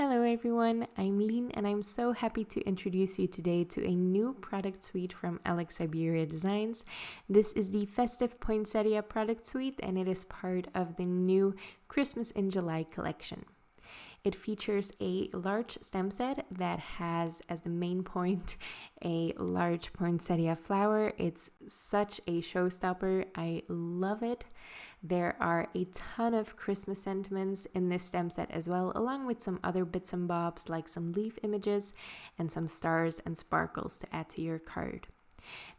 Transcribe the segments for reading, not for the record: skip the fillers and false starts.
Hello everyone, I'm Lean and I'm so happy to introduce you today to a new product suite from Alex Siberia Designs. This is the Festive Poinsettia product suite and it is part of the new Christmas in July collection. It features a large stem set that has as the main point a large poinsettia flower. It's such a showstopper. I love it. There are a ton of Christmas sentiments in this stem set as well, along with some other bits and bobs like some leaf images and some stars and sparkles to add to your card.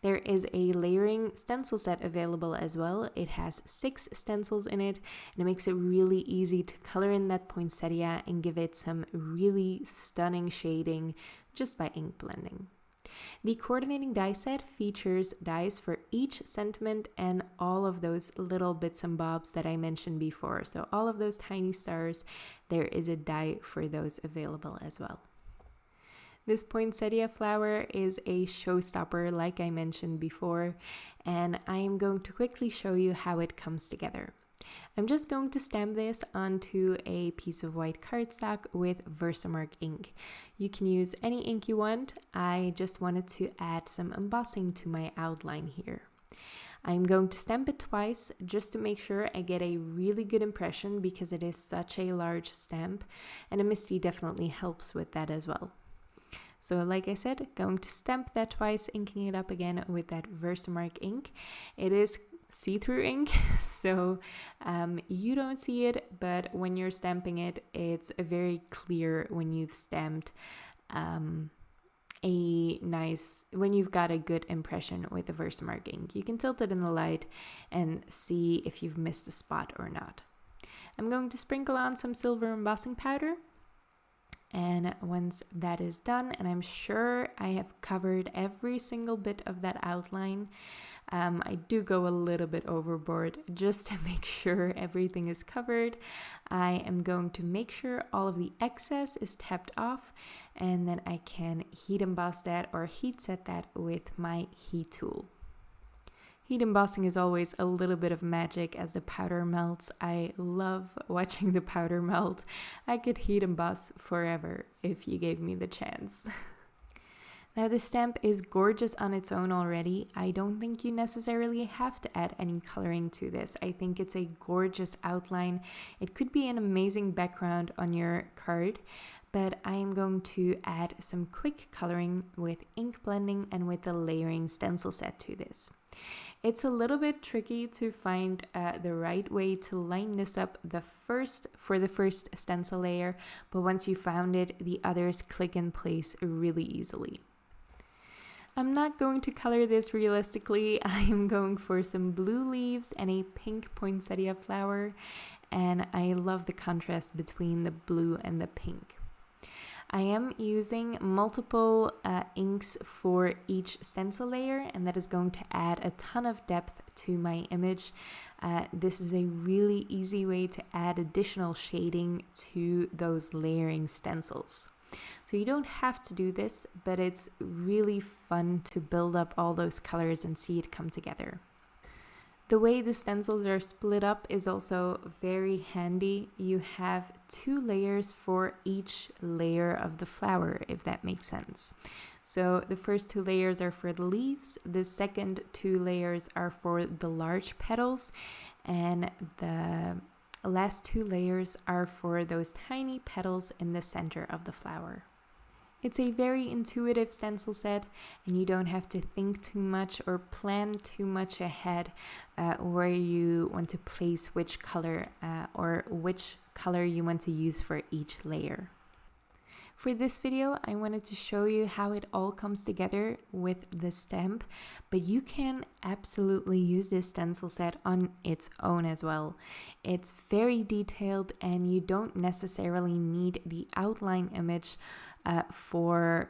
There is a layering stencil set available as well. It has 6 stencils in it and it makes it really easy to color in that poinsettia and give it some really stunning shading just by ink blending. The coordinating die set features dies for each sentiment and all of those little bits and bobs that I mentioned before. So all of those tiny stars, there is a die for those available as well. This poinsettia flower is a showstopper, like I mentioned before, and I am going to quickly show you how it comes together. I'm just going to stamp this onto a piece of white cardstock with Versamark ink. You can use any ink you want. I just wanted to add some embossing to my outline here. I'm going to stamp it twice just to make sure I get a really good impression because it is such a large stamp, and a MISTI definitely helps with that as well. So like I said, going to stamp that twice, inking it up again with that Versamark ink. It is see-through ink, so you don't see it, but when you're stamping it, it's very clear when you've stamped when you've got a good impression with the Versamark ink. You can tilt it in the light and see if you've missed a spot or not. I'm going to sprinkle on some silver embossing powder. And once that is done, and I'm sure I have covered every single bit of that outline, I do go a little bit overboard just to make sure everything is covered. I am going to make sure all of the excess is tapped off, and then I can heat emboss that or heat set that with my heat tool. Heat embossing is always a little bit of magic as the powder melts. I love watching the powder melt. I could heat emboss forever if you gave me the chance. Now the stamp is gorgeous on its own already. I don't think you necessarily have to add any coloring to this. I think it's a gorgeous outline. It could be an amazing background on your card, but I am going to add some quick coloring with ink blending and with the layering stencil set to this. It's a little bit tricky to find the right way to line this up for the first stencil layer, but once you found it, the others click in place really easily. I'm not going to color this realistically. I am going for some blue leaves and a pink poinsettia flower, and I love the contrast between the blue and the pink. I am using multiple inks for each stencil layer, and that is going to add a ton of depth to my image. This is a really easy way to add additional shading to those layering stencils. So you don't have to do this, but it's really fun to build up all those colors and see it come together. The way the stencils are split up is also very handy. You have 2 layers for each layer of the flower, if that makes sense. So the first 2 layers are for the leaves, the second 2 layers are for the large petals, and the last 2 layers are for those tiny petals in the center of the flower. It's a very intuitive stencil set, and you don't have to think too much or plan too much ahead where you want to place which color or which color you want to use for each layer. For this video, I wanted to show you how it all comes together with the stamp, but you can absolutely use this stencil set on its own as well. It's very detailed and you don't necessarily need the outline image to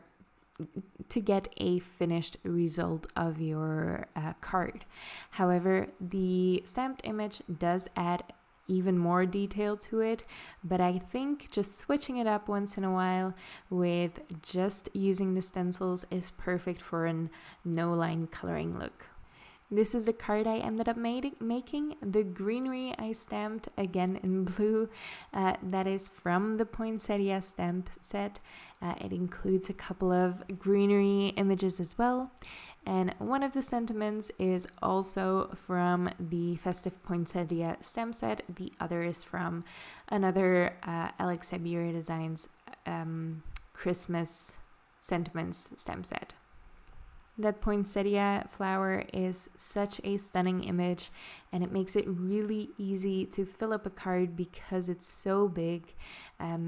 get a finished result of your card. However, the stamped image does add even more detail to it, but I think just switching it up once in a while with just using the stencils is perfect for a no line coloring look. This is a card I ended up making. The greenery I stamped again in blue. That is from the Poinsettia stamp set. It includes a couple of greenery images as well. And one of the sentiments is also from the Festive Poinsettia stamp set. The other is from another Alex Siberia Designs Christmas sentiments stamp set. That poinsettia flower is such a stunning image, and it makes it really easy to fill up a card because it's so big.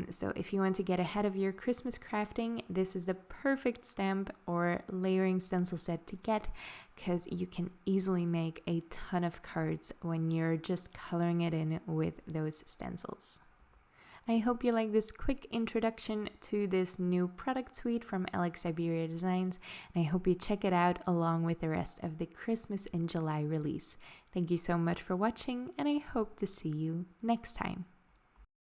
So if you want to get ahead of your Christmas crafting, this is the perfect stamp or layering stencil set to get, because you can easily make a ton of cards when you're just coloring it in with those stencils. I hope you like this quick introduction to this new product suite from Alex Siberia Designs, and I hope you check it out along with the rest of the Christmas in July release. Thank you so much for watching, and I hope to see you next time.